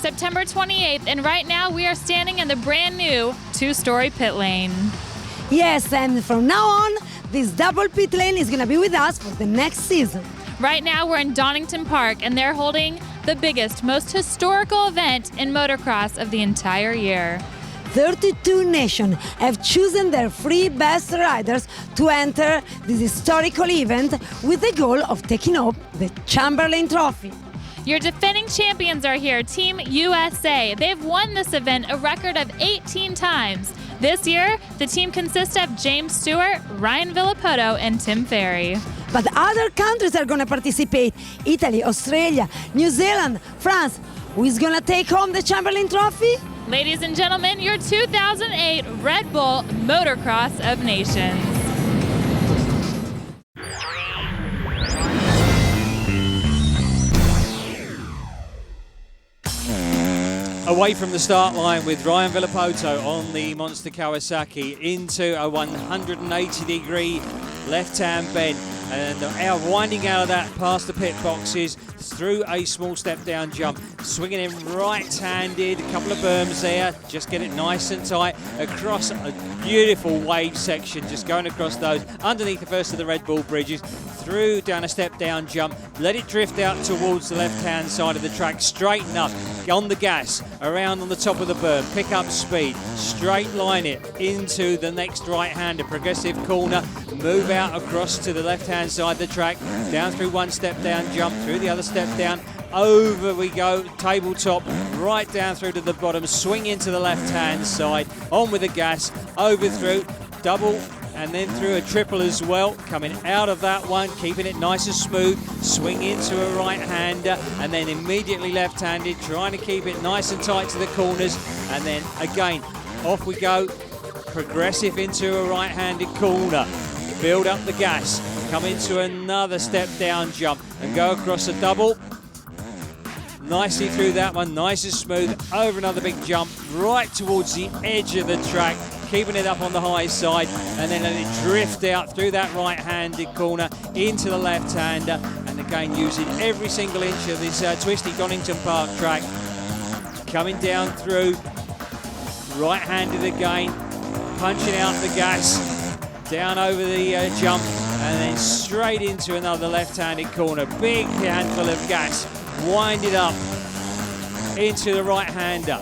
September 28th, and right now we are standing in the brand new two-story pit lane. Yes, and from now on, this double pit lane is going to be with us for the next season. Right now we're in Donington Park, and they're holding the biggest, most historical event in motocross of the entire year. 32 nations have chosen their three best riders to enter this historical event with the goal of taking home the Chamberlain Trophy. Your defending champions are here, Team USA. They've won this event a record of 18 times. This year, the team consists of James Stewart, Ryan Villapoto, and Tim Ferry. But other countries are going to participate: Italy, Australia, New Zealand, France. Who is going to take home the Chamberlain Trophy? Ladies and gentlemen, your 2008 Red Bull Motocross of Nations. Away from the start line with Ryan Villapoto on the Monster Kawasaki into a 180-degree left-hand bend, and winding out of that past the pit boxes through a small step-down jump, swinging in right-handed, a couple of berms there, just get it nice and tight across a beautiful wave section, just going across those underneath the first of the Red Bull bridges, through down a step-down jump, let it drift out towards the left-hand side of the track, straighten up, on the gas, around on the top of the berm, pick up speed, straight line it into the next right-hander, progressive corner, move out across to the left-hand side of the track, down through one step-down jump, through the other step-down, over we go, tabletop, right down through to the bottom, swing into the left-hand side, on with the gas, over through, double, and then through a triple as well, coming out of that one, keeping it nice and smooth, swing into a right-hander, and then immediately left-handed, trying to keep it nice and tight to the corners, and then again, off we go, progressive into a right-handed corner, build up the gas, come into another step-down jump, and go across a double, nicely through that one, nice and smooth, over another big jump, right towards the edge of the track, keeping it up on the high side, and then let it drift out through that right-handed corner into the left-hander, and again using every single inch of this twisty Donington Park track, coming down through, right-handed again, punching out the gas, down over the jump, and then straight into another left-handed corner, big handful of gas, wind it up into the right-hander,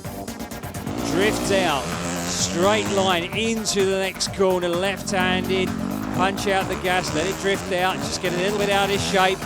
drift out, straight line into the next corner, left-handed, punch out the gas, let it drift out, just get a little bit out of shape.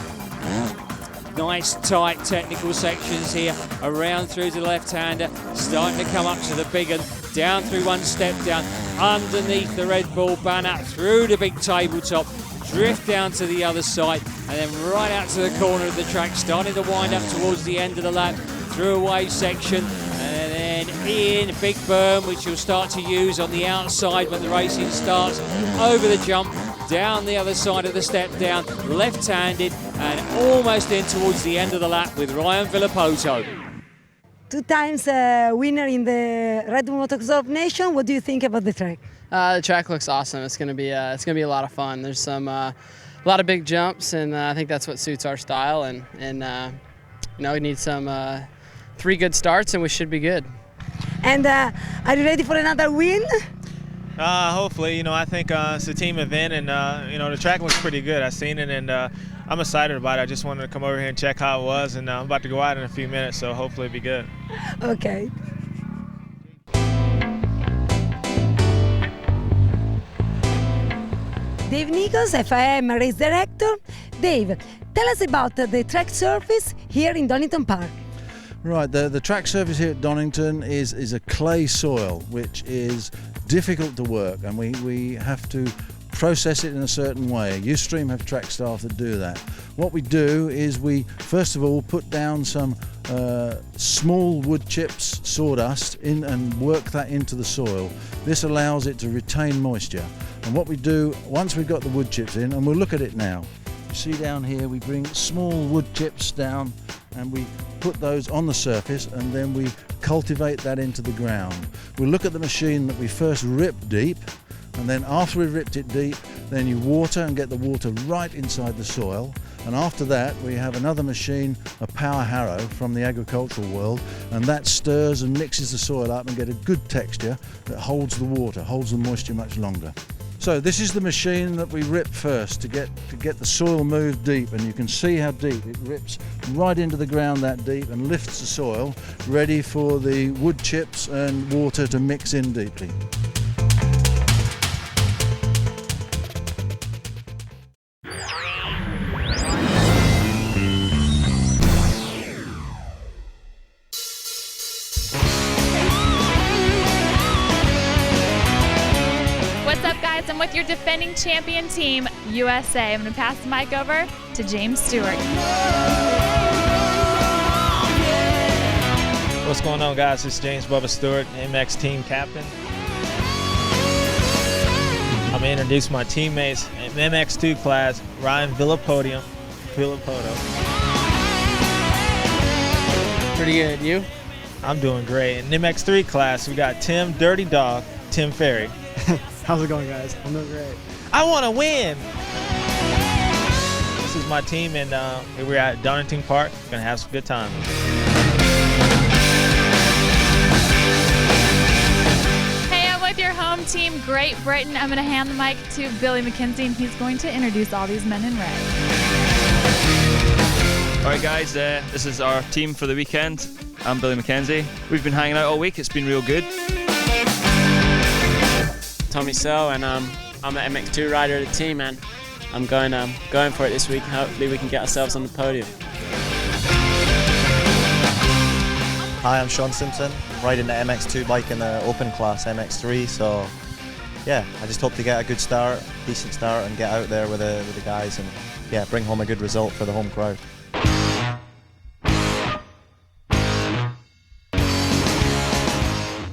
Nice tight technical sections here, around through to the left-hander, starting to come up to the big one, down through one step down, underneath the Red Bull banner, through the big tabletop, drift down to the other side, and then right out to the corner of the track, starting to wind up towards the end of the lap, through a wave section, and then in big berm, which you'll start to use on the outside when the racing starts, over the jump, down the other side of the step down, left-handed, and almost in towards the end of the lap with Ryan Villapoto. 2 times winner in the Red Bull Motocross of Nation. What do you think about the track? The track looks awesome. It's gonna be a lot of fun. There's some a lot of big jumps, and I think that's what suits our style. And you know, we need some 3 good starts, and we should be good. And are you ready for another win? Hopefully, you know, I think it's a team event, and you know, the track looks pretty good. I've seen it, and I'm excited about it. I just wanted to come over here and check how it was, and I'm about to go out in a few minutes, so hopefully it'll be good. Okay. Dave Nichols, FIM race director. Dave, tell us about the track surface here in Donington Park. Right, the track surface here at Donington is a clay soil, which is difficult to work, and we have to process it in a certain way. Ustream have track staff that do that. What we do is we first of all put down some small wood chips, sawdust, in and work that into the soil. This allows it to retain moisture. And what we do, once we've got the wood chips in, and we'll look at it now. You see down here, we bring small wood chips down and we put those on the surface, and then we cultivate that into the ground. We'll look at the machine that we first rip deep, and then after we've ripped it deep, then you water and get the water right inside the soil, And after that, we have another machine, a power harrow from the agricultural world, and that stirs and mixes the soil up and get a good texture that holds the water, holds the moisture much longer. So this is the machine that we rip first to get the soil moved deep, and you can see how deep it rips right into the ground that deep and lifts the soil, ready for the wood chips and water to mix in deeply. What's up, guys? I'm with your defending champion team, USA. I'm going to pass the mic over to James Stewart. What's going on, guys? It's James Bubba Stewart, MX team captain. I'm going to introduce my teammates in MX2 class, Ryan Villapoto. Pretty good. You? I'm doing great. In MX3 class, we got Tim Dirty Dog, Tim Ferry. How's it going, guys? I'm doing great. I want to win. This is my team, and here we're at Donington Park. We're going to have some good time. Hey, I'm with your home team, Great Britain. I'm going to hand the mic to Billy McKenzie, and he's going to introduce all these men in red. All right, guys, this is our team for the weekend. I'm Billy McKenzie. We've been hanging out all week. It's been real good. Tommy Searle, and I'm an MX2 rider of the team, and I'm going for it this week. Hopefully we can get ourselves on the podium. Hi, I'm Sean Simpson, riding the MX2 bike in the open class MX3, so yeah, I just hope to get a good start, decent start, and get out there with the guys and yeah, bring home a good result for the home crowd.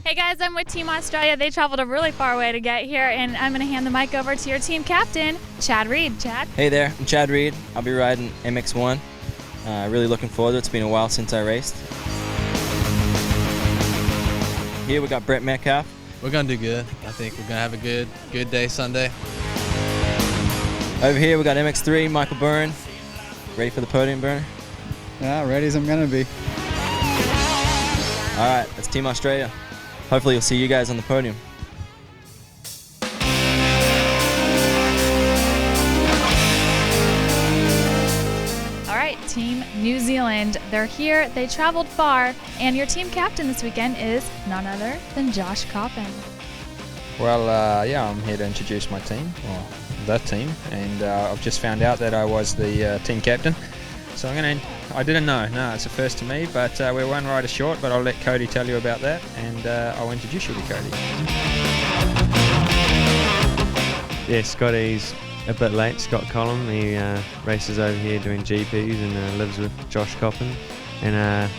Hey guys, I'm with Team Australia. They traveled a really far way to get here, and I'm going to hand the mic over to your team captain, Chad Reed. Chad? Hey there, I'm Chad Reed. I'll be riding MX1. Really looking forward to it. It's been a while since I raced. Here we got Brett Metcalf. We're going to do good. I think we're going to have a good day Sunday. Over here we got MX3, Michael Byrne. Ready for the podium, Burner? Yeah, ready as I'm going to be. All right, that's Team Australia. Hopefully you'll see you guys on the podium. All right, Team New Zealand. They're here. They traveled far, and your team captain this weekend is none other than Josh Coppin. Well, yeah, I'm here to introduce my team, or the team, and I've just found out that I was the team captain. So I didn't know. No, it's a first to me, but we're one rider short, but I'll let Cody tell you about that, and I'll introduce you to Cody. Yeah, Scotty's a bit late, Scott Collum. He races over here doing GPs and lives with Josh Coppin. And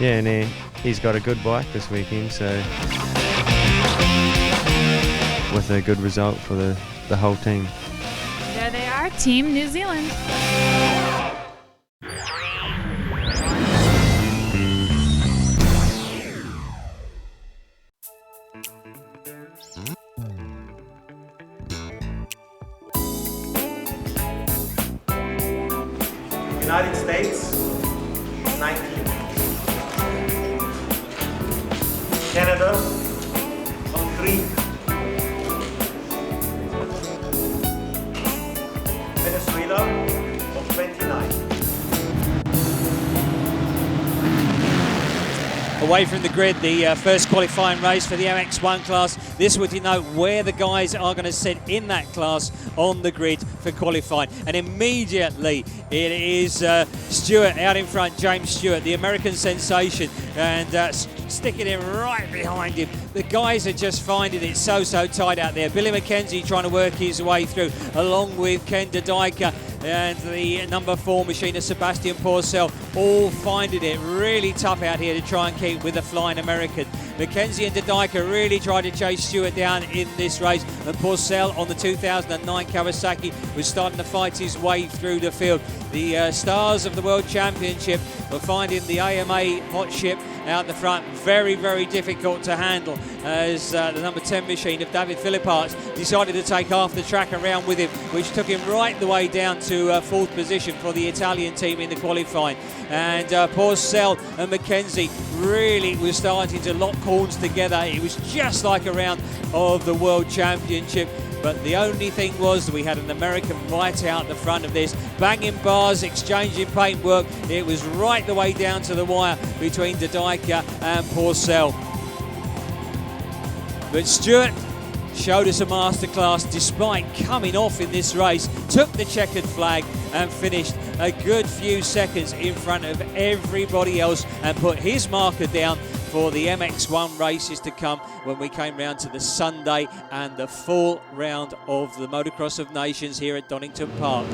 yeah, and he's got a good bike this weekend, so with a good result for the whole team. There they are, Team New Zealand. United States, 19. Canada, on 3. Venezuela, on 29. Away from the grid, the first qualifying race for the MX1 class. This would denote where the guys are going to sit in that class on the grid for qualifying. And immediately it is Stewart out in front, James Stewart, the American sensation, and sticking him right behind him. The guys are just finding it so tight out there. Billy McKenzie trying to work his way through, along with Ken de Dijker and the number 4 machiner Sebastian Porcel, all finding it really tough out here to try and keep with the flying American. McKenzie and de Dijker really tried to chase Stewart down in this race, and Porcel on the 2009 Kawasaki was starting to fight his way through the field. The stars of the World Championship were finding the AMA hot ship out the front. Very, very difficult to handle as the number 10 machine of David Philipparts decided to take half the track around with him, which took him right the way down to fourth position for the Italian team in the qualifying. And Porcel and Mackenzie really was starting to lock horns together. It was just like a round of the World Championship. But the only thing was that we had an American right out the front of this, banging bars, exchanging paintwork. It was right the way down to the wire between De Dijker and Porcel. But Stewart showed us a masterclass despite coming off in this race, took the checkered flag and finished a good few seconds in front of everybody else and put his marker down for the MX1 races to come when we came round to the Sunday and the full round of the Motocross of Nations here at Donington Park.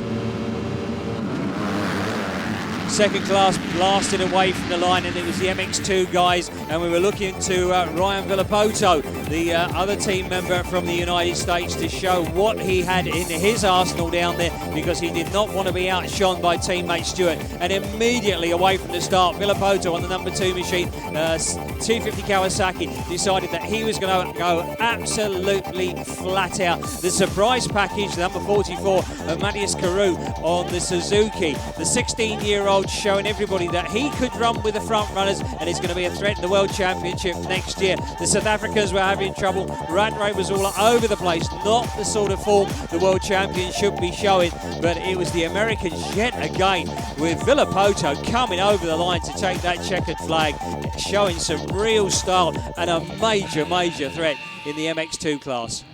Second class blasted away from the line, and it was the MX2 guys, and we were looking to Ryan Villapoto, the other team member from the United States, to show what he had in his arsenal down there, because he did not want to be outshone by teammate Stewart. And immediately away from the start, Villapoto on the number 2 machine, 250 Kawasaki, decided that he was going to go absolutely flat out. The surprise package, number 44 of Matthias Carew on the Suzuki, the 16-year-old showing everybody that he could run with the front runners and is going to be a threat in the World Championship next year. The South Africans were having trouble. Rattray was all over the place, not the sort of form the World Champion should be showing, but it was the Americans yet again, with Villapoto coming over the line to take that checkered flag, showing some real style and a major, major threat in the MX2 class.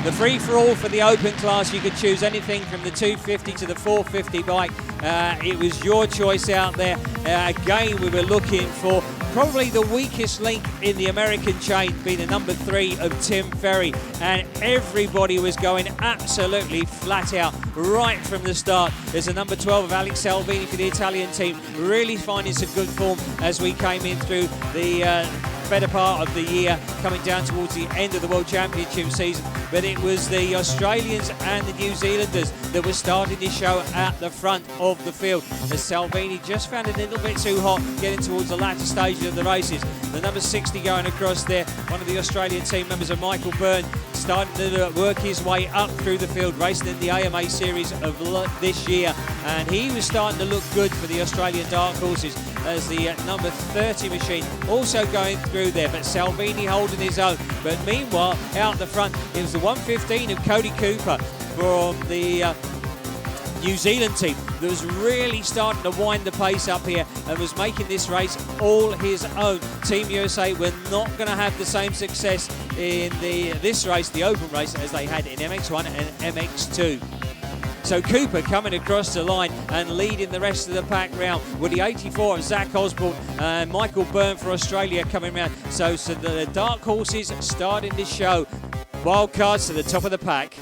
The free-for-all for the open class, you could choose anything from the 250 to the 450 bike. It was your choice out there. Again, we were looking for probably the weakest link in the American chain, being the number 3 of Tim Ferry. And everybody was going absolutely flat out right from the start. There's a number 12 of Alex Salvini for the Italian team, really finding some good form as we came in through the better part of the year, coming down towards the end of the World Championship season. But it was the Australians and the New Zealanders that were starting to show at the front of the field, as Salvini just found it a little bit too hot getting towards the latter stages of the races. The number 60 going across there, one of the Australian team members of Michael Byrne, starting to work his way up through the field, racing in the AMA series of this year, and he was starting to look good for the Australian dark horses, as the number 30 machine also going through there, but Salvini holding his own. But meanwhile, out the front, it was the 115 of Cody Cooper from the New Zealand team that was really starting to wind the pace up here and was making this race all his own. Team USA were not going to have the same success in this race, the open race, as they had in MX1 and MX2. So Cooper coming across the line and leading the rest of the pack round with the 84 of Zach Osborne and Michael Byrne for Australia coming round. So the dark horses starting to show. Wildcards to the top of the pack.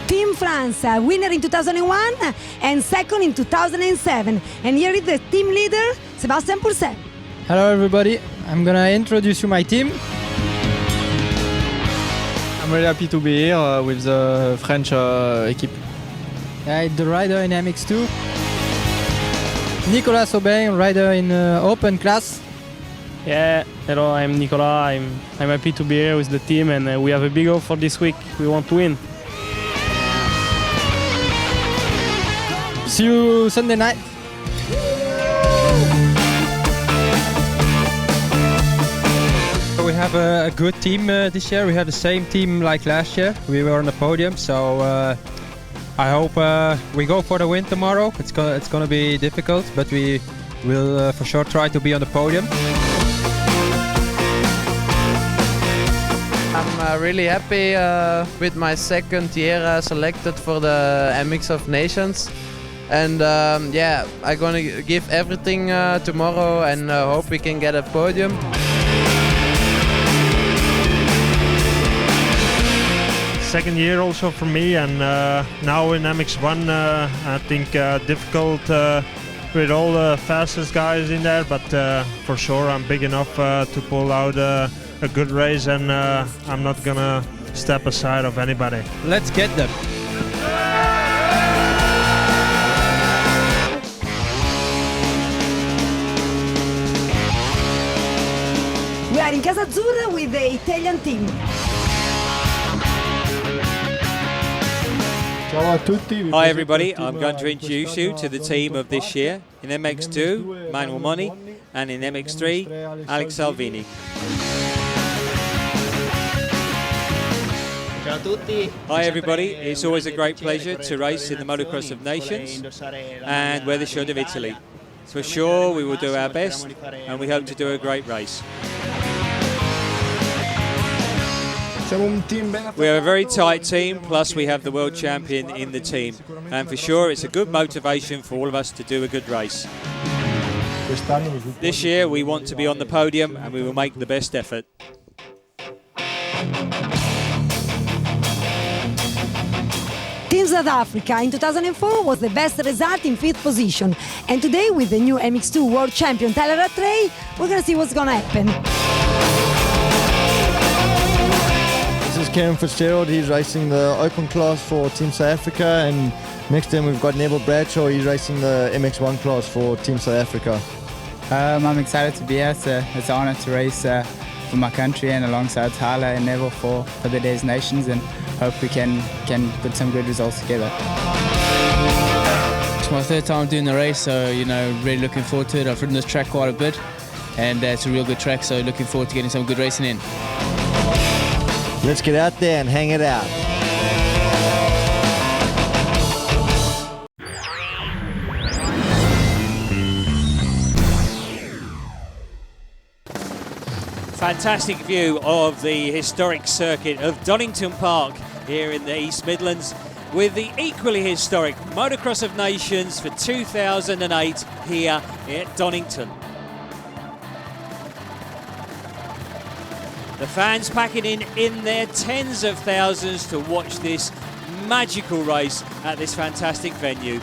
Team France, winner in 2001 and second in 2007. And here is the team leader, Sebastian Pourcel. Hello everybody, I'm gonna introduce you my team. I'm really happy to be here with the French equipe. The rider in MX2. Nicolas Aubin, rider in open class. Yeah, hello, I'm Nicolas. I'm happy to be here with the team, and we have a big goal for this week. We want to win. See you Sunday night. We have a good team this year. We have the same team like last year. We were on the podium, so I hope we go for the win tomorrow. It's gonna be difficult, but we will for sure try to be on the podium. I'm really happy with my second year selected for the MX of Nations. And yeah, I'm gonna give everything tomorrow and hope we can get a podium. Second year also for me, and now in MX1 I think difficult with all the fastest guys in there, but for sure I'm big enough to pull out a good race, and I'm not gonna step aside of anybody. Let's get them. We are in Casa Azzurra with the Italian team. Hi everybody, I'm going to introduce you to the team of this year. In MX2, Manuel Moni, and in MX3, Alex Salvini. Hi everybody, it's always a great pleasure to race in the Motocross of Nations and wear the shirt of Italy. For sure we will do our best and we hope to do a great race. We are a very tight team, plus we have the world champion in the team. And for sure it's a good motivation for all of us to do a good race. This year we want to be on the podium and we will make the best effort. Team South Africa in 2004 was the best result in 5th position. And today with the new MX2 world champion Tyler Rattray, we're going to see what's going to happen. This is Karen Fitzgerald. He's racing the open class for Team South Africa, and next to him we've got Neville Bradshaw. He's racing the MX1 class for Team South Africa. I'm excited to be here. It's an honor to race for my country and alongside Tyler and Neville for the Des Nations, and hope we can put some good results together. It's my third time doing the race, so really looking forward to it. I've ridden this track quite a bit, and it's a real good track, so looking forward to getting some good racing in. Let's get out there and hang it out. Fantastic view of the historic circuit of Donington Park here in the East Midlands with the equally historic Motocross of Nations for 2008 here at Donington. The fans packing in their tens of thousands to watch this magical race at this fantastic venue.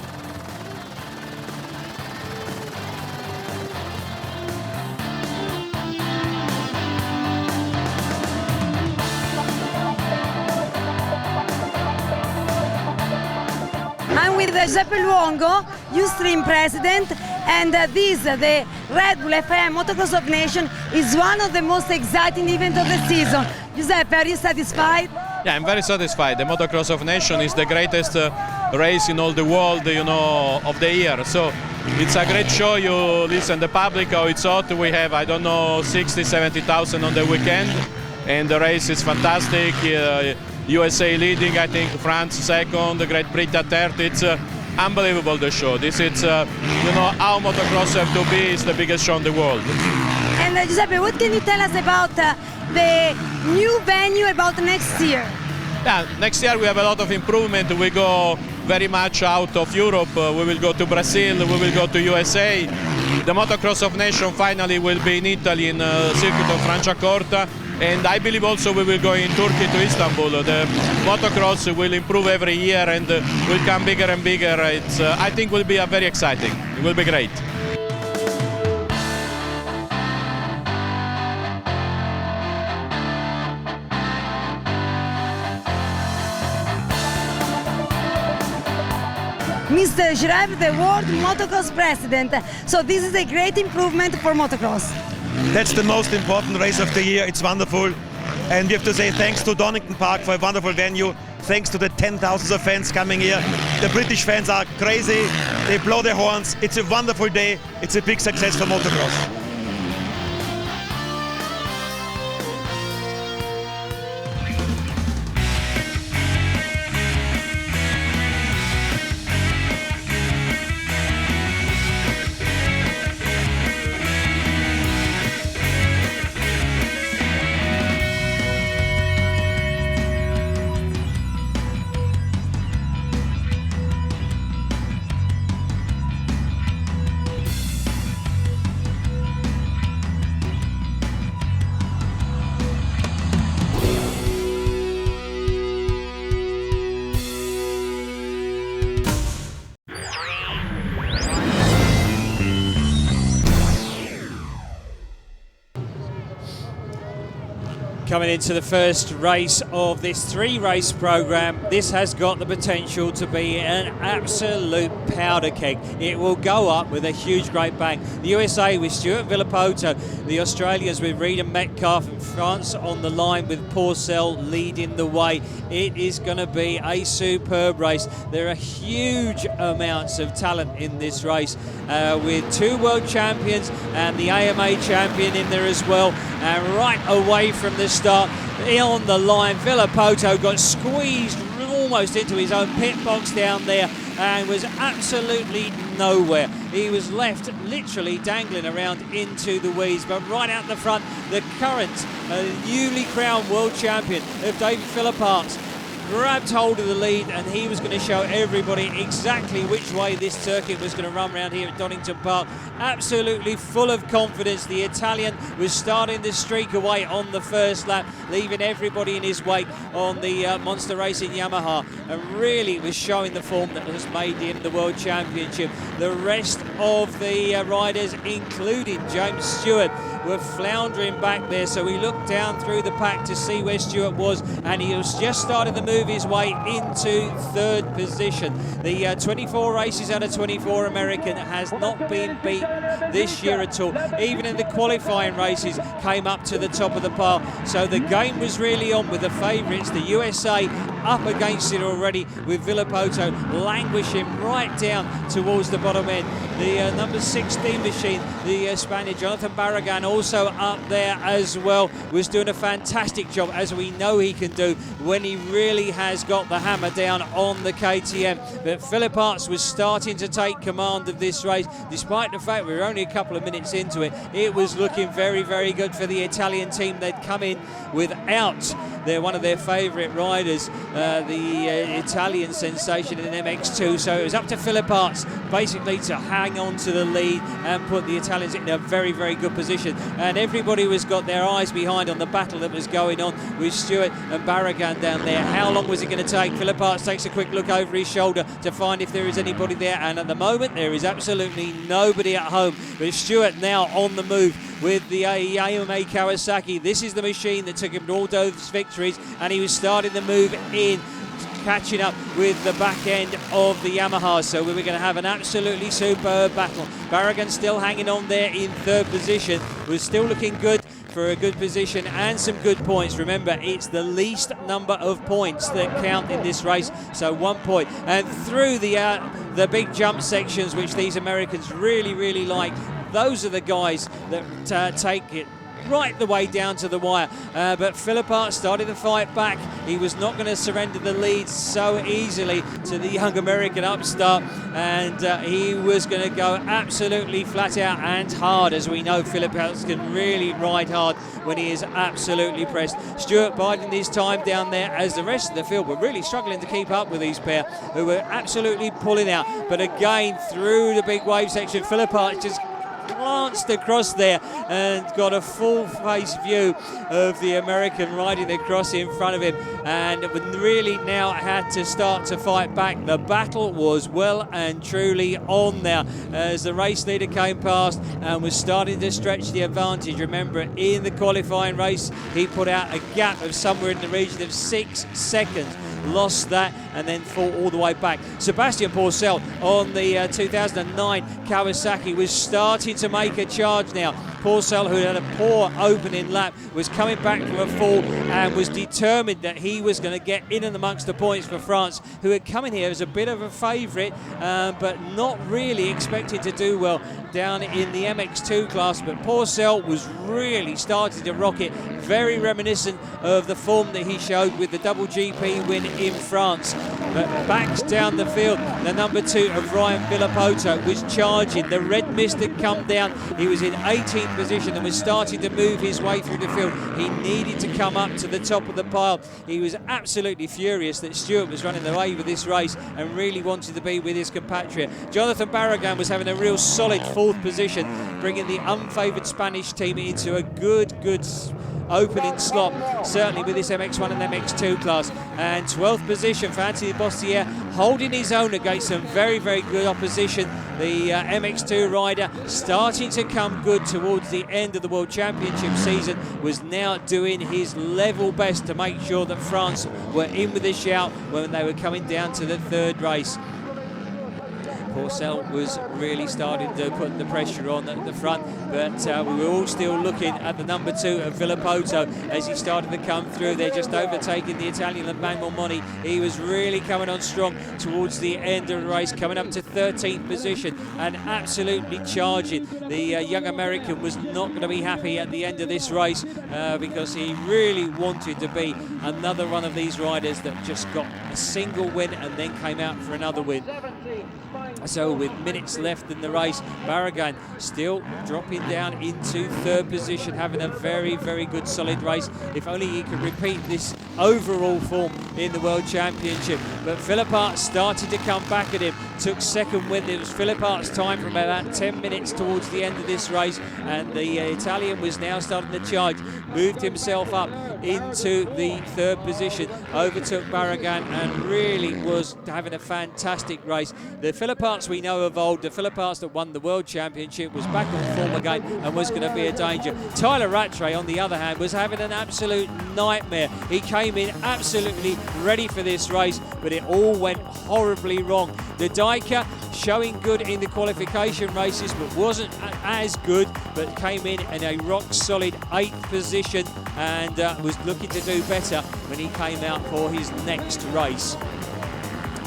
I'm with Giuseppe Luongo, Ustream president, and the Red Bull FIM Motocross of Nations is one of the most exciting events of the season. Giuseppe, are you satisfied? Yeah, I'm very satisfied. The Motocross of Nations is the greatest race in all the world, of the year. So it's a great show. You listen to the public, how it's hot. We have, 60, 70,000 on the weekend, and the race is fantastic. USA leading, I think France second, Great Britain third. It's unbelievable, the show. This is, how motocross have to be. It's the biggest show in the world. And Giuseppe, what can you tell us about the new venue, about next year? Yeah, next year we have a lot of improvement. We go very much out of Europe. We will go to Brazil, we will go to USA. The Motocross of Nations finally will be in Italy, in circuit of Franciacorta. And I believe also we will go in Turkey to Istanbul. The motocross will improve every year and will come bigger and bigger. It's, I think will be very exciting. It will be great. Mr. Girev, the World Motocross President. So this is a great improvement for motocross. That's the most important race of the year. It's wonderful. And we have to say thanks to Donington Park for a wonderful venue. Thanks to the 10,000s of fans coming here. The British fans are crazy. They blow their horns. It's a wonderful day. It's a big success for motocross. Coming into the first race of this 3-race program, this has got the potential to be an absolute powder keg. It will go up with a huge, great bang. The USA with Stuart Villapoto, the Australians with Reid and Metcalf, and France on the line with Porcel leading the way. It is going to be a superb race. There are huge amounts of talent in this race, with 2 world champions and the AMA champion in there as well. And right away from the start, on the line, Villapoto got squeezed almost into his own pit box down there and was absolutely nowhere. He was left literally dangling around into the weeds, but right out the front, the current newly crowned world champion of David Philipparts grabbed hold of the lead, and he was going to show everybody exactly which way this circuit was going to run around here at Donington Park. Absolutely full of confidence. The Italian was starting to streak away on the first lap, leaving everybody in his wake on the Monster Racing Yamaha, and really was showing the form that has made him the World Championship. The rest of the riders, including James Stewart, were floundering back there, so we looked down through the pack to see where Stewart was, and he was just starting to move his way into 3rd position. The 24 races out of 24 American has not been beat this year at all. Even in the qualifying races, came up to the top of the pile. So the game was really on with the favourites. The USA up against it already, with Villapoto languishing right down towards the bottom end. The number 16 machine, the Spaniard Jonathan Barragan, also up there as well, was doing a fantastic job, as we know he can do when he really has got the hammer down on the KTM. But Philipparts was starting to take command of this race, despite the fact we were only a couple of minutes into it. It was looking very, very good for the Italian team. They'd come in without one of their favourite riders, the Italian sensation in MX2. So it was up to Philipparts basically to hang on to the lead and put the Italians in a very, very good position. And everybody was got their eyes behind on the battle that was going on with Stewart and Barragan down there. How long was it going to take? Philipparts takes a quick look over his shoulder to find if there is anybody there, and at the moment there is absolutely nobody at home. But Stewart now on the move with the AMA Kawasaki. This is the machine that took him to all those victories, and he was starting to move in, catching up with the back end of the Yamaha. So we were going to have an absolutely superb battle. Barragan still hanging on there in 3rd position, was still looking good for a good position and some good points. Remember, it's the least number of points that count in this race, so 1 point. And through the big jump sections, which these Americans really, really like, those are the guys that take it right the way down to the wire. But Philipparts started to fight back. He was not going to surrender the lead so easily to the young American upstart, and he was going to go absolutely flat out and hard. As we know, Philipparts can really ride hard when he is absolutely pressed. Stewart biding his time down there, as the rest of the field were really struggling to keep up with these pair, who were absolutely pulling out. But again, through the big wave section, Philipparts just glanced across there and got a full face view of the American riding across in front of him, and really now had to start to fight back. The battle was well and truly on now as the race leader came past and was starting to stretch the advantage. Remember, in the qualifying race he put out a gap of somewhere in the region of 6 seconds, lost that and then fought all the way back. Sebastian Porcel on the 2009 Kawasaki was starting to make a charge now. Porcel, who had a poor opening lap, was coming back from a fall and was determined that he was going to get in and amongst the points for France, who had come in here as a bit of a favourite, but not really expecting to do well down in the MX2 class. But Porcel was really starting to rock it, very reminiscent of the form that he showed with the double GP win in France. But back down the field, the number 2 of Ryan Villapoto was charging. The red mist had come down. He was in 18th position and was starting to move his way through the field. He needed to come up to the top of the pile. He was absolutely furious that Stewart was running away with this race and really wanted to be with his compatriot. Jonathan Barragan was having a real solid 4th position, bringing the unfavoured Spanish team into a good opening slot, certainly with this MX1 and MX2 class. And 12th position for Anthony Bostier, holding his own against some very, very good opposition the MX2 rider, starting to come good towards the end of the World Championship season, was now doing his level best to make sure that France were in with a shout when they were coming down to the third race. Porcel was really starting to put the pressure on at the front, but we were all still looking at the number 2 of Villapoto as he started to come through. They're just overtaking the Italian Manuel Moni. He was really coming on strong towards the end of the race, coming up to 13th position and absolutely charging. The young American was not going to be happy at the end of this race because he really wanted to be another one of these riders that just got a single win and then came out for another win. So with minutes left in the race, Barragan still dropping down into third position, having a very, very good solid race. If only he could repeat this overall form in the World Championship. But Philippart started to come back at him, took second win. It was Philippart's time from about 10 minutes towards the end of this race, and the Italian was now starting to charge, moved himself up into the third position, overtook Barragan and really was having a fantastic race. The Philipparts we know of old, the Philipparts that won the World Championship, was back on form again and was going to be a danger. Tyler Rattray, on the other hand, was having an absolute nightmare. He came in absolutely ready for this race, but it all went horribly wrong. The Dyker showing good in the qualification races, but wasn't as good, but came in a rock-solid 8th position and was looking to do better when he came out for his next race.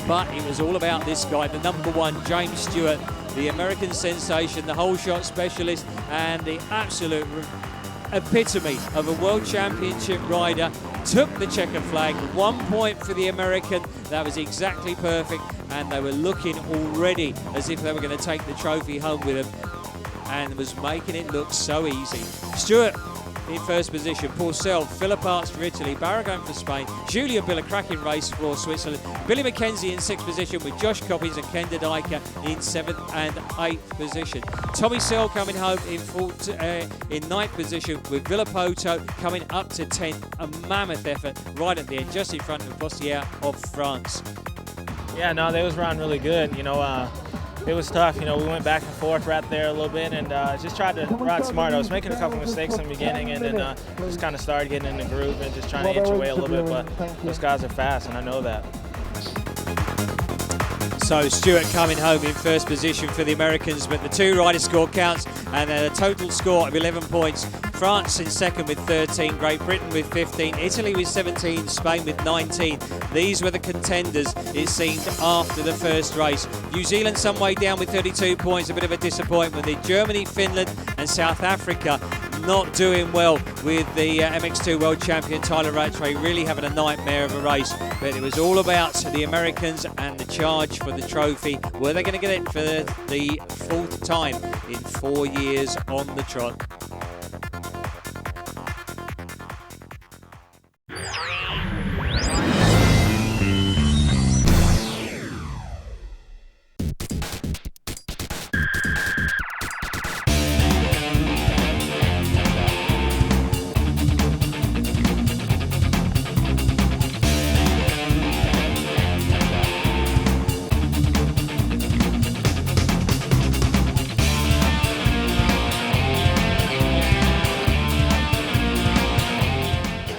But it was all about this guy, the number 1, James Stewart, the American sensation, the whole shot specialist, and the absolute epitome of a World Championship rider. Took the checker flag, 1 point for the American. That was exactly perfect, and they were looking already as if they were going to take the trophy home with them, and was making it look so easy. Stewart in first position, Porcel, Philipparts for Italy, Barragan for Spain, Julia Bill, a cracking race for Switzerland, Billy Mackenzie in 6th position with Josh Coppins and Kenda Dyker in 7th and 8th position. Tommy Searle coming home in 9th position with Villapoto coming up to 10th, a mammoth effort right at the end, just in front of Bossier of France. Yeah, no, they was running really good, you know. It was tough, you know, we went back and forth right there a little bit and just tried to ride smart. I was making a couple mistakes in the beginning and then just kind of started getting in the groove and just trying to inch away a little bit, but those guys are fast and I know that. So Stewart coming home in first position for the Americans, but the 2 rider score counts and a total score of 11 points. France in second with 13, Great Britain with 15, Italy with 17, Spain with 19. These were the contenders, it seemed, after the first race. New Zealand some way down with 32 points, a bit of a disappointment. Germany, Finland and South Africa not doing well with the MX2 World Champion Tyler Rattray really having a nightmare of a race. But it was all about the Americans and the charge for the trophy. Were they going to get it for the 4th time in 4 years on the trot?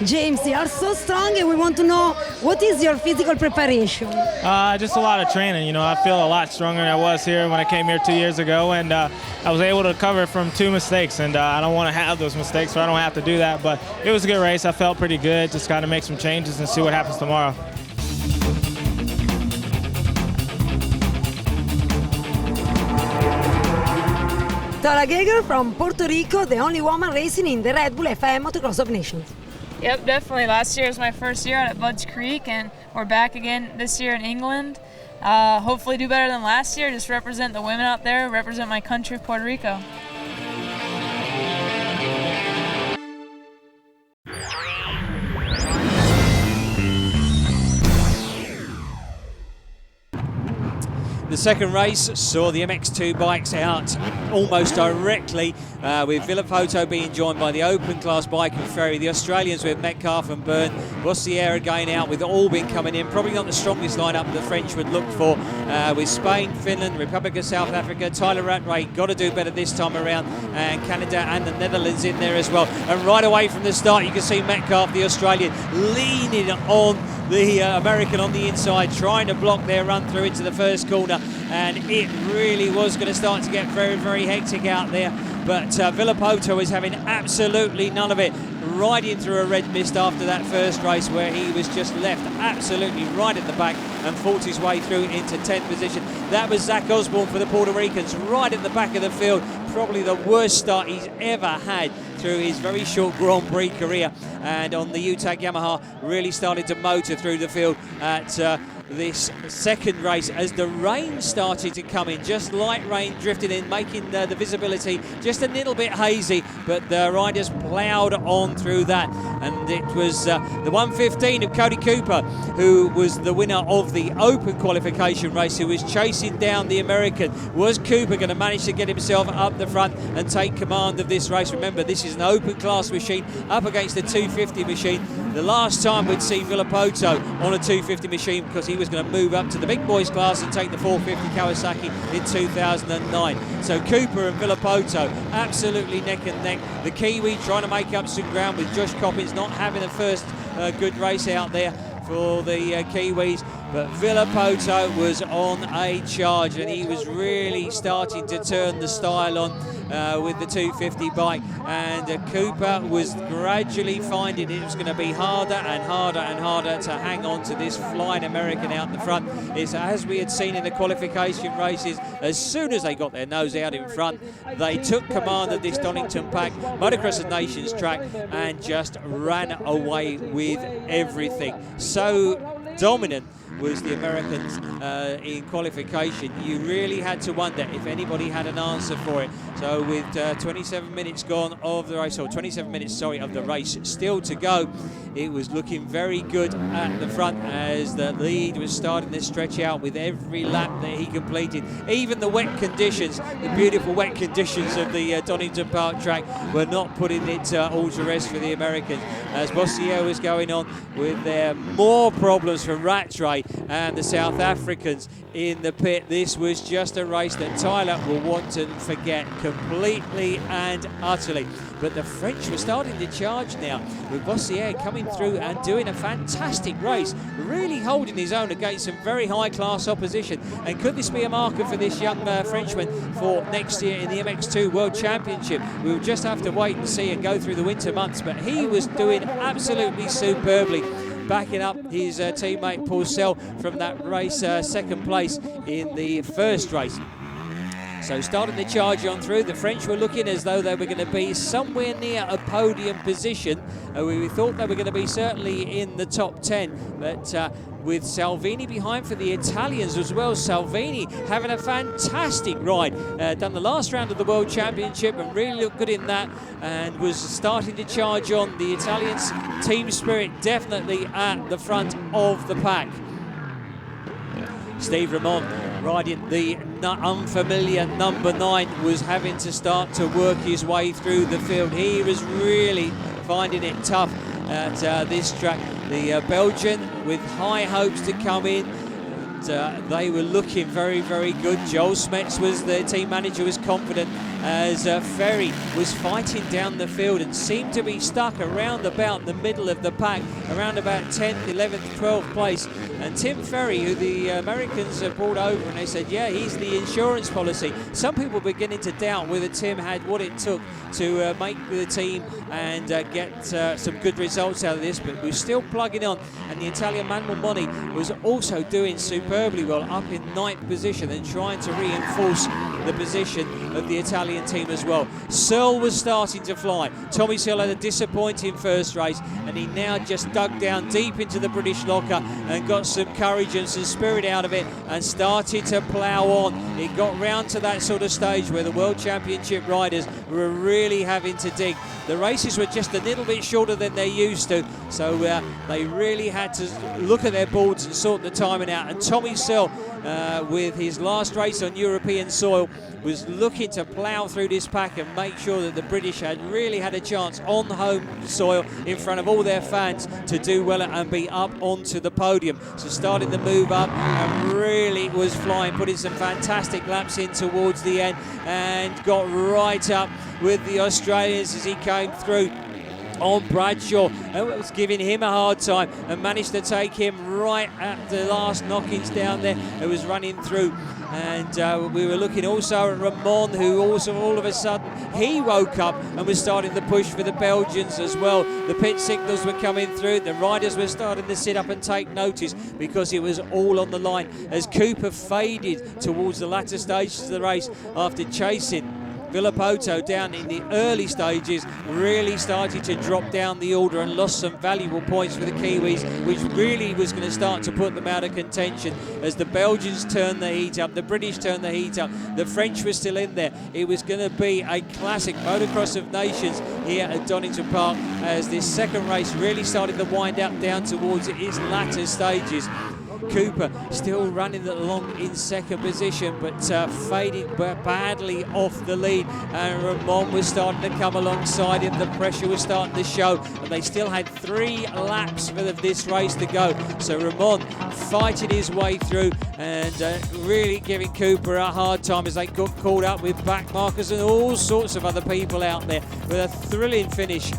James, you are so strong and we want to know what is your physical preparation? Just a lot of training. You know, I feel a lot stronger than I was here when I came here 2 years ago, and I was able to recover from 2 mistakes, and I don't want to have those mistakes, so I don't have to do that. But it was a good race. I felt pretty good. Just got to make some changes and see what happens tomorrow. Tara Geiger from Puerto Rico, the only woman racing in the Red Bull FIM Motocross of Nations. Yep, definitely. Last year was my first year out at Budds Creek, and we're back again this year in England. Hopefully do better than last year, just represent the women out there, represent my country of Puerto Rico. The second race saw the MX2 bikes out almost directly, with Villapoto being joined by the open class bike and ferry. The Australians with Metcalf and Byrne. Bossier again out with Albin coming in. Probably not the strongest lineup the French would look for, with Spain, Finland, Republic of South Africa. Tyler Rattray got to do better this time around, and Canada and the Netherlands in there as well. And right away from the start, you can see Metcalf, the Australian, leaning on the American on the inside, trying to block their run through into the first corner, and it really was going to start to get very, very hectic out there. But Villapoto is having absolutely none of it, riding through a red mist after that first race, where he was just left absolutely right at the back and fought his way through into 10th position. That was Zach Osborne for the Puerto Ricans, right at the back of the field. Probably the worst start he's ever had through his very short Grand Prix career. And on the UTAG Yamaha, really started to motor through the field at this second race as the rain started to come in. Just light rain drifting in, making the visibility just a little bit hazy, but the riders ploughed on through that. And it was the 1:15 of Cody Cooper, who was the winner of the open qualification race, who was chasing down the American. Was Cooper going to manage to get himself up the front and take command of this race? Remember, this is an open class machine up against the 250 machine. The last time we'd see Villapoto on a 250 machine, because he was going to move up to the big boys class and take the 450 Kawasaki in 2009. So Cooper and Villapoto absolutely neck and neck. The Kiwi trying to make up some ground, with Josh Coppins not having a first good race out there for the Kiwis, but Villapoto was on a charge, and he was really starting to turn the style on with the 250 bike, and Cooper was gradually finding it was going to be harder and harder and harder to hang on to this flying American out the front. It's as we had seen in the qualification races, as soon as they got their nose out in front, they took command of this Donington Pack Motocross of Nations track and just ran away with everything. So dominant was the Americans in qualification. You really had to wonder if anybody had an answer for it. So with 27 minutes gone of the race, or 27 minutes, sorry, of the race still to go, it was looking very good at the front as the lead was starting to stretch out with every lap that he completed. Even the wet conditions, the beautiful wet conditions of the Donington Park track, were not putting it all to rest for the Americans, as Bossier was going on with their more problems for Rattray and the South Africans in the pit. This was just a race that Tyler will want to forget completely and utterly. But the French were starting to charge now, with Bossier coming through and doing a fantastic race, really holding his own against some very high-class opposition. And could this be a marker for this young Frenchman for next year in the MX2 World Championship? We'll just have to wait and see and go through the winter months, but he was doing absolutely superbly, backing up his teammate Pourcel from that race, second place in the first race. So starting the charge on through, the French were looking as though they were going to be somewhere near a podium position. We thought they were going to be certainly in the top 10, but with Salvini behind for the Italians as well. Salvini having a fantastic ride, done the last round of the World Championship and really looked good in that, and was starting to charge on. The Italians' team spirit definitely at the front of the pack. Steve Ramon, riding the unfamiliar number 9, was having to start to work his way through the field. He was really finding it tough at this track. The Belgian with high hopes to come in. They were looking very, very good. Joel Smets was the team manager, was confident, as Ferry was fighting down the field and seemed to be stuck around about the middle of the pack, around about 10th, 11th, 12th place. And Tim Ferry, who the Americans have brought over, and they said, yeah, he's the insurance policy. Some people beginning to doubt whether Tim had what it took to make the team and get some good results out of this, but we're still plugging on. And the Italian Manuel Boni was also doing superbly well, up in 9th position and trying to reinforce the position of the Italian team as well. Searle was starting to fly. Tommy Searle had a disappointing first race, and he now just dug down deep into the British locker and got some courage and some spirit out of it and started to plough on. It got round to that sort of stage where the World Championship riders were really having to dig. The races were just a little bit shorter than they're used to, so they really had to look at their boards and sort the timing out. And Tommy Searle, with his last race on European soil, was looking to plough through this pack and make sure that the British had really had a chance on home soil in front of all their fans to do well and be up onto the podium. So started the move up and really was flying, putting some fantastic laps in towards the end, and got right up with the Australians as he came through on Bradshaw, and was giving him a hard time and managed to take him right at the last knockings down there. It was running through, and we were looking also at Ramon, who also all of a sudden he woke up and was starting to push for the Belgians as well. The pit signals were coming through, the riders were starting to sit up and take notice because it was all on the line as Cooper faded towards the latter stages of the race after chasing Villopoto down in the early stages, really started to drop down the order and lost some valuable points for the Kiwis, which really was going to start to put them out of contention as the Belgians turned the heat up, the British turned the heat up, the French were still in there. It was going to be a classic Motocross of Nations here at Donington Park as this second race really started to wind up down towards its latter stages. Cooper still running along in second position, but fading badly off the lead, and Ramon was starting to come alongside him. The pressure was starting to show, and they still had 3 laps for this race to go. So Ramon fighting his way through and really giving Cooper a hard time as they got caught up with back markers and all sorts of other people out there, with a thrilling finish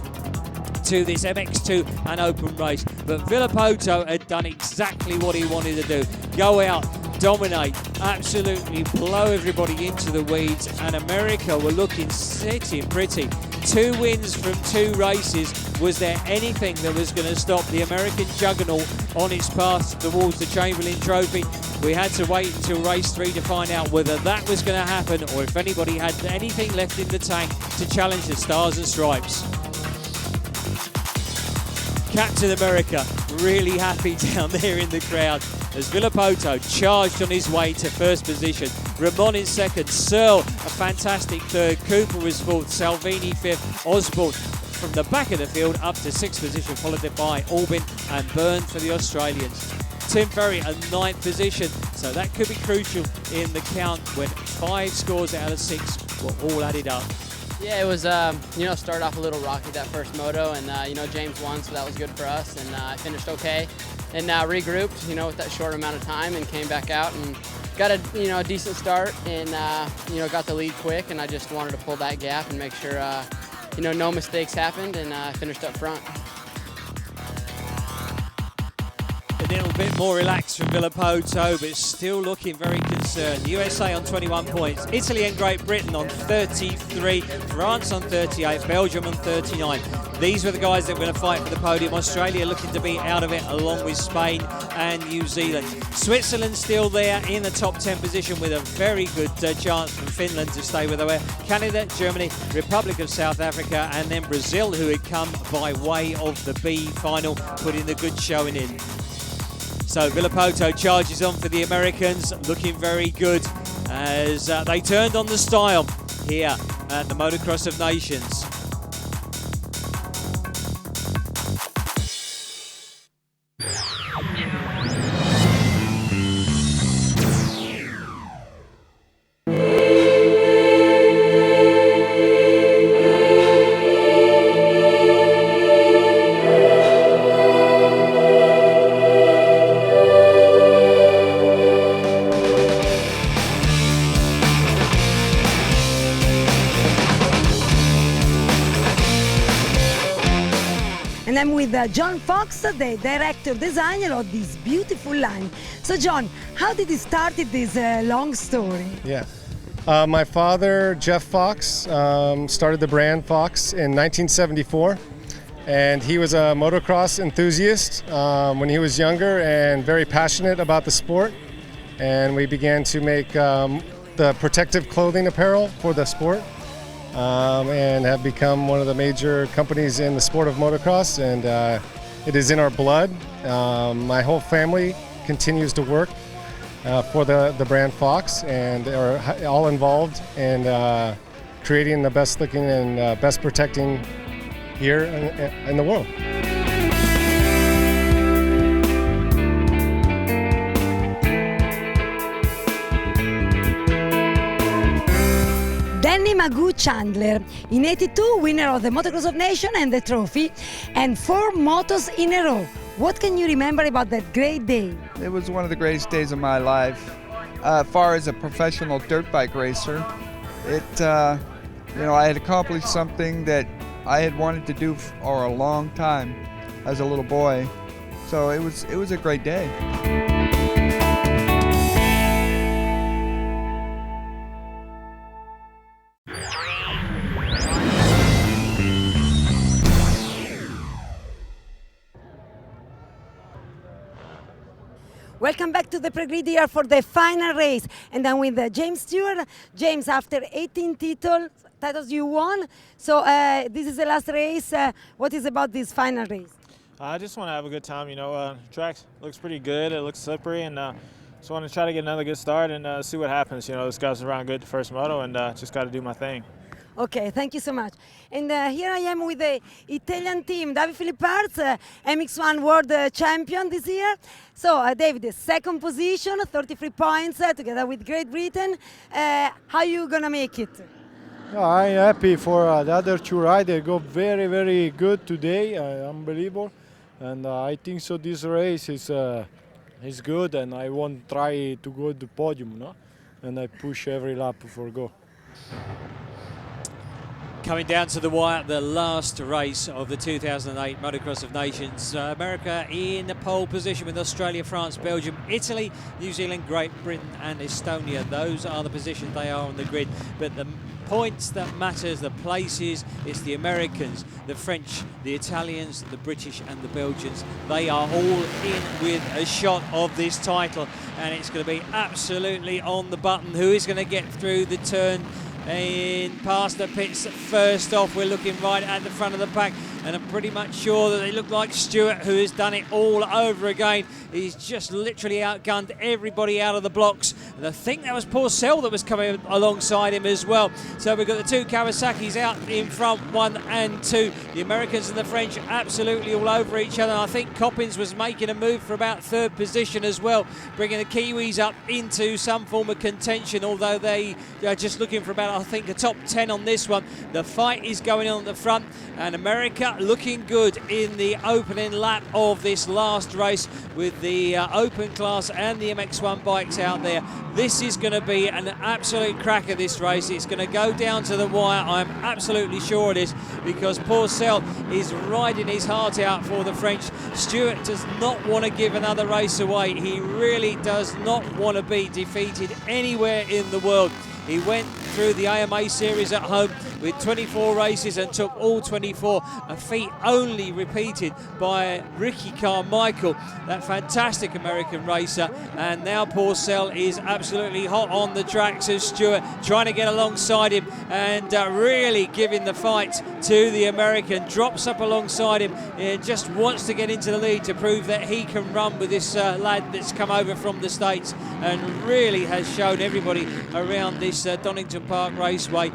to this MX2 and open race. But Villopoto had done exactly what he wanted to do. Go out, dominate, absolutely blow everybody into the weeds, and America were looking sitting pretty. 2 wins from 2 races. Was there anything that was going to stop the American juggernaut on its path towards the Chamberlain Trophy? We had to wait until race 3 to find out whether that was going to happen, or if anybody had anything left in the tank to challenge the Stars and Stripes. Captain America really happy down there in the crowd as Villopoto charged on his way to first position. Ramon in second, Searle a fantastic third, Cooper was fourth, Salvini fifth, Osborne from the back of the field up to sixth position, followed by Albin and Byrne for the Australians. Tim Ferry a 9th position, so that could be crucial in the count when 5 scores out of 6 were all added up. Yeah, it was, started off a little rocky that first moto, and, James won, so that was good for us, and I finished okay. And regrouped, with that short amount of time and came back out and got a decent start and, got the lead quick, and I just wanted to pull that gap and make sure, no mistakes happened, and finished up front. A little bit more relaxed from Villopoto, but still looking very concerned. USA on 21 points, Italy and Great Britain on 33, France on 38, Belgium on 39. These were the guys that were going to fight for the podium. Australia looking to be out of it along with Spain and New Zealand. Switzerland still there in the top 10 position with a very good chance from Finland to stay with her. Canada, Germany, Republic of South Africa, and then Brazil, who had come by way of the B final, putting a good showing in. So Villopoto charges on for the Americans, looking very good as they turned on the style here at the Motocross of Nations. And I'm with John Fox, the director designer of this beautiful line. So John, how did it start this long story? Yeah. My father, Jeff Fox, started the brand Fox in 1974. And he was a motocross enthusiast when he was younger and very passionate about the sport. And we began to make the protective clothing apparel for the sport, and have become one of the major companies in the sport of motocross, and it is in our blood. My whole family continues to work for the brand Fox, and are all involved in creating the best looking and best protecting gear in the world. Danny Magoo Chandler, in 82, winner of the Motocross of Nations and the trophy, and 4 motos in a row. What can you remember about that great day? It was one of the greatest days of my life. As far as a professional dirt bike racer, I had accomplished something that I had wanted to do for a long time as a little boy. So it was a great day. Welcome back to the pre-grid here for the final race, and I'm with James Stewart. James, after 18 titles you won, so this is the last race. What is about this final race? I just want to have a good time. Track looks pretty good. It looks slippery, and just want to try to get another good start and see what happens. This guy's around good the first moto, and just got to do my thing. Okay, thank you so much. And here I am with the Italian team, David Philippard, MX1 World Champion this year. So, David, second position, 33 points, together with Great Britain. How you gonna make it? I'm happy for the other 2 riders. Go very, very good today, unbelievable. And I think so. This race is good, and I want to try to go to the podium, no? And I push every lap for go. Coming down to the wire, the last race of the 2008 Motocross of Nations. America in the pole position with Australia, France, Belgium, Italy, New Zealand, Great Britain and Estonia. Those are the positions they are on the grid. But the points that matters, the places, it's the Americans, the French, the Italians, the British and the Belgians. They are all in with a shot of this title, and it's going to be absolutely on the button. Who is going to get through the turn in past the pits first off? We're looking right at the front of the pack, and I'm pretty much sure that they look like Stewart, who has done it all over again. He's just literally outgunned everybody out of the blocks, and I think that was Porcel that was coming alongside him as well. So we've got the 2 Kawasaki's out in front, 1 and 2. The Americans and the French absolutely all over each other. I think Coppins was making a move for about 3rd position as well, bringing the Kiwis up into some form of contention, although they are just looking for about, I think, a top 10 on this one. The fight is going on at the front, and America looking good in the opening lap of this last race with the open class and the MX1 bikes out there. This is going to be an absolute cracker, this race. It's going to go down to the wire. I'm absolutely sure it is, because Porcel is riding his heart out for the French. Stewart does not want to give another race away. He really does not want to be defeated anywhere in the world. He went through the AMA series at home with 24 races and took all 24, a feat only repeated by Ricky Carmichael, that fantastic American racer. And now Porcel is absolutely hot on the track, so Stewart trying to get alongside him and really giving the fight to the American. Drops up alongside him and just wants to get into the lead to prove that he can run with this lad that's come over from the States and really has shown everybody around this Donington Park Raceway.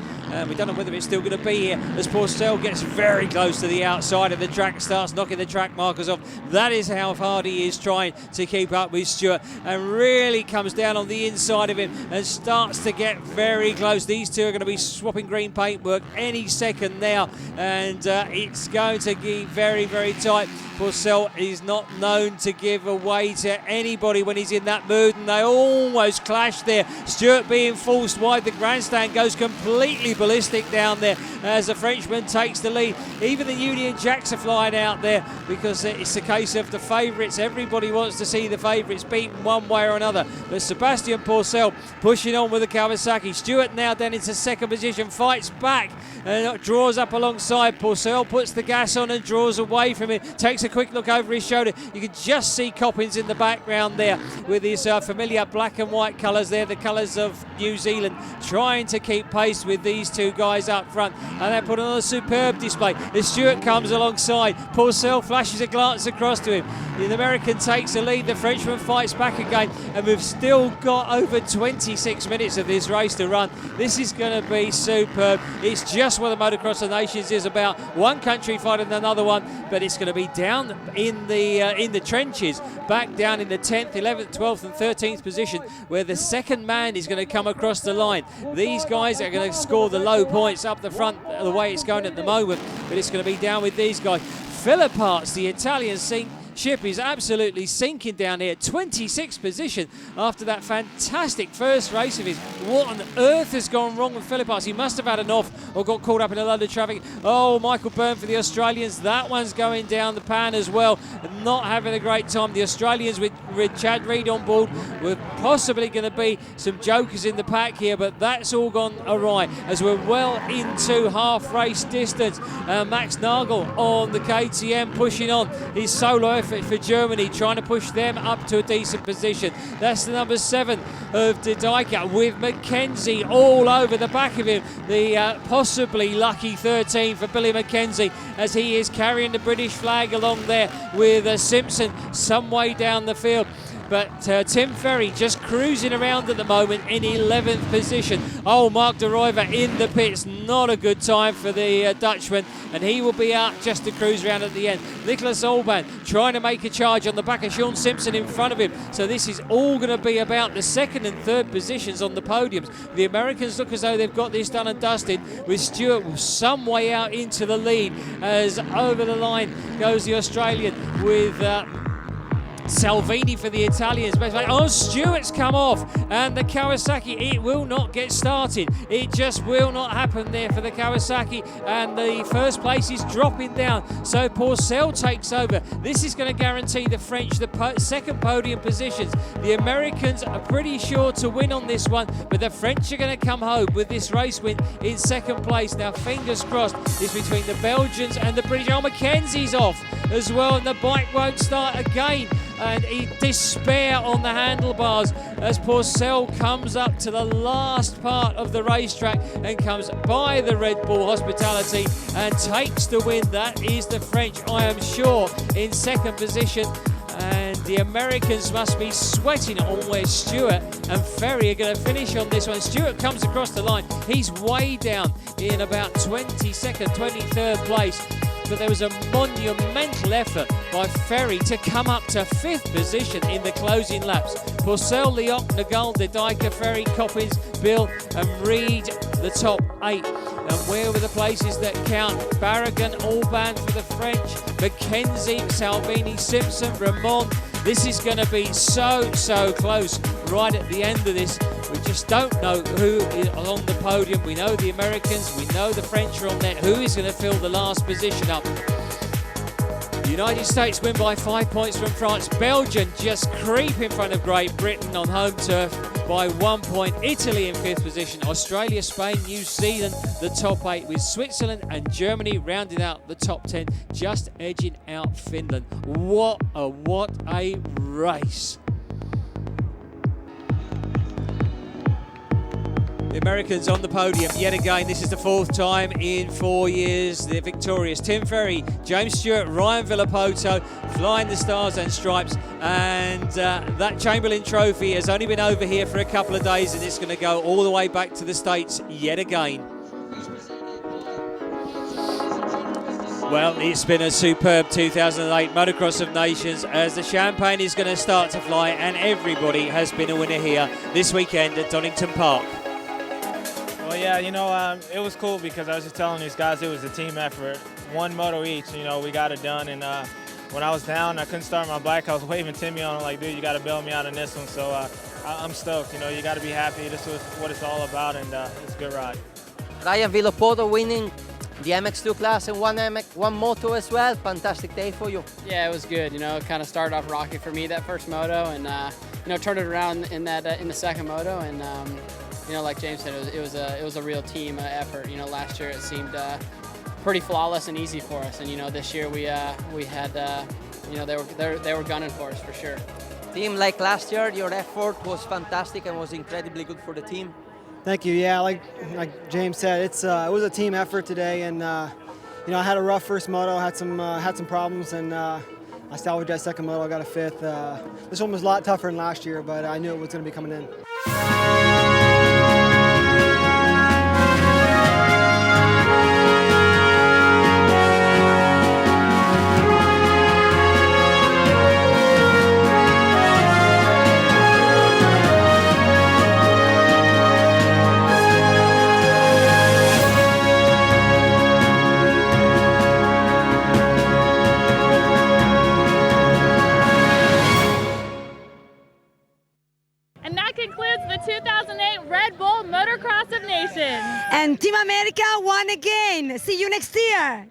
We don't know whether it's still going to be here as Porcel gets very close to the outside of the track, starts knocking the track markers off. That is how hard he is trying to keep up with Stewart, and really comes down on the inside of him and starts to get very close. These two are going to be swapping green paintwork any second now, and it's going to be very, very tight. Porcel is not known to give away to anybody when he's in that mood, and they almost clashed there. Stewart being forced wide the grandstand grandstand goes completely ballistic down there as the Frenchman takes the lead. Even the Union Jacks are flying out there because it's a case of the favourites. Everybody wants to see the favourites beaten one way or another. But Sebastian Pourcel pushing on with the Kawasaki. Stewart now down into second position, fights back and draws up alongside. Pourcel puts the gas on and draws away from it. Takes a quick look over his shoulder. You can just see Coppins in the background there with his familiar black and white colours there, the colours of New Zealand, trying to keep pace with these two guys up front. And they put on a superb display. As Stewart comes alongside, Pourcel flashes a glance across to him. The American takes the lead. The Frenchman fights back again. And we've still got over 26 minutes of this race to run. This is going to be superb. It's just what the Motocross of Nations is about. One country fighting another one, but it's going to be down in the trenches, back down in the 10th, 11th, 12th and 13th position, where the second man is going to come across the line. These guys are going to score the low points up the front the way it's going at the moment, but it's going to be down with these guys. Philipparts, the Italian ship is absolutely sinking down here. 26th position after that fantastic first race of his. What on earth has gone wrong with Philipparts? He must have had an off or got caught up in a load of traffic. Oh, Michael Byrne for the Australians. That one's going down the pan as well. Not having a great time. The Australians with Chad Reed on board were possibly going to be some jokers in the pack here, but that's all gone awry as we're well into half race distance. Max Nagel on the KTM pushing on his solo effort for Germany, trying to push them up to a decent position. That's the number 7 of De Dijker with McKenzie all over the back of him. The possibly lucky 13 for Billy McKenzie as he is carrying the British flag along there with Simpson some way down the field. But Tim Ferry just cruising around at the moment in 11th position. Oh, Mark de Ruyver in the pits. Not a good time for the Dutchman, and he will be out just to cruise around at the end. Nicholas Olban trying to make a charge on the back of Sean Simpson in front of him. So this is all going to be about the second and third positions on the podiums. The Americans look as though they've got this done and dusted, with Stewart some way out into the lead as over the line goes the Australian with Salvini for the Italians. Oh, Stewart's come off, and the Kawasaki, it will not get started. It just will not happen there for the Kawasaki, and the first place is dropping down. So Pourcel takes over. This is going to guarantee the French the second podium positions. The Americans are pretty sure to win on this one, but the French are going to come home with this race win in second place. Now, fingers crossed, it's between the Belgians and the British. Oh, Mackenzie's off as well, and the bike won't start again. And despair on the handlebars as Pourcel comes up to the last part of the racetrack and comes by the Red Bull Hospitality and takes the win. That is the French, I am sure, in second position. And the Americans must be sweating on where Stewart and Ferry are going to finish on this one. Stewart comes across the line. He's way down in about 22nd, 23rd place. But there was a monumental effort by Ferry to come up to 5th position in the closing laps. Pourcel, Leoc, Nagel, De Dijker, Ferry, Coppins, Bill and Reed, the top 8. And where were the places that count? Barragan, Alban for the French, McKenzie, Salvini, Simpson, Ramon. This is going to be so close right at the end of this. We just don't know who is on the podium. We know the Americans, we know the French are on there. Who is going to fill the last position up? The United States win by 5 points from France. Belgium just creep in front of Great Britain on home turf by 1 point. Italy in 5th position. Australia, Spain, New Zealand, the top 8, with Switzerland and Germany rounding out the top 10, just edging out Finland. What a race. The Americans on the podium yet again. This is the 4th time in 4 years. They're victorious. Tim Ferry, James Stewart, Ryan Villapoto flying the stars and stripes. And that Chamberlain Trophy has only been over here for a couple of days, and it's going to go all the way back to the States yet again. Well, it's been a superb 2008 Motocross of Nations as the champagne is going to start to fly, and everybody has been a winner here this weekend at Donington Park. Well, yeah, it was cool because I was just telling these guys it was a team effort. One moto each, we got it done. And when I was down, I couldn't start my bike. I was waving Timmy on, like, dude, you got to bail me out on this one. So I'm stoked. You know, you got to be happy. This is what it's all about, and it's a good ride. Ryan Villopoto winning the MX2 class and one moto as well. Fantastic day for you. Yeah, it was good. You know, it kind of started off rocky for me that first moto, and you know, turned it around in that in the second moto, and you know, like James said, it was a real team effort. You know, last year it seemed pretty flawless and easy for us, and you know, this year we had you know, they were gunning for us for sure. Team, like last year, your effort was fantastic and was incredibly good for the team. Thank you. Yeah, like James said, it was a team effort today, and you know, I had a rough first moto, had some problems, and I salvaged that second moto. I got a fifth. This one was a lot tougher than last year, but I knew it was going to be coming in. And that concludes the 2008 Red Bull Motocross of Nations. And Team America won again. See you next year.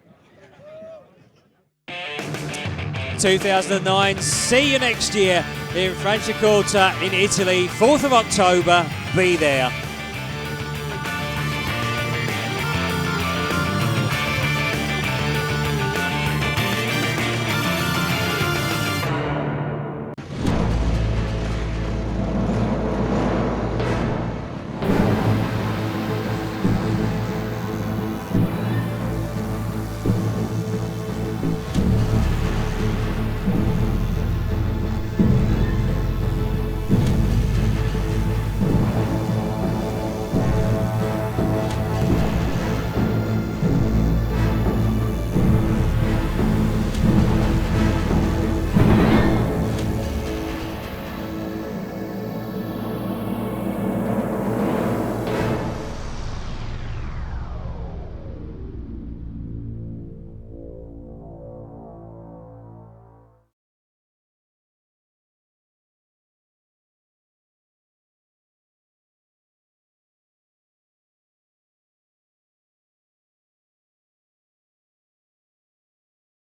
2009, see you next year in Franciacorta in Italy, 4th of October. Be there.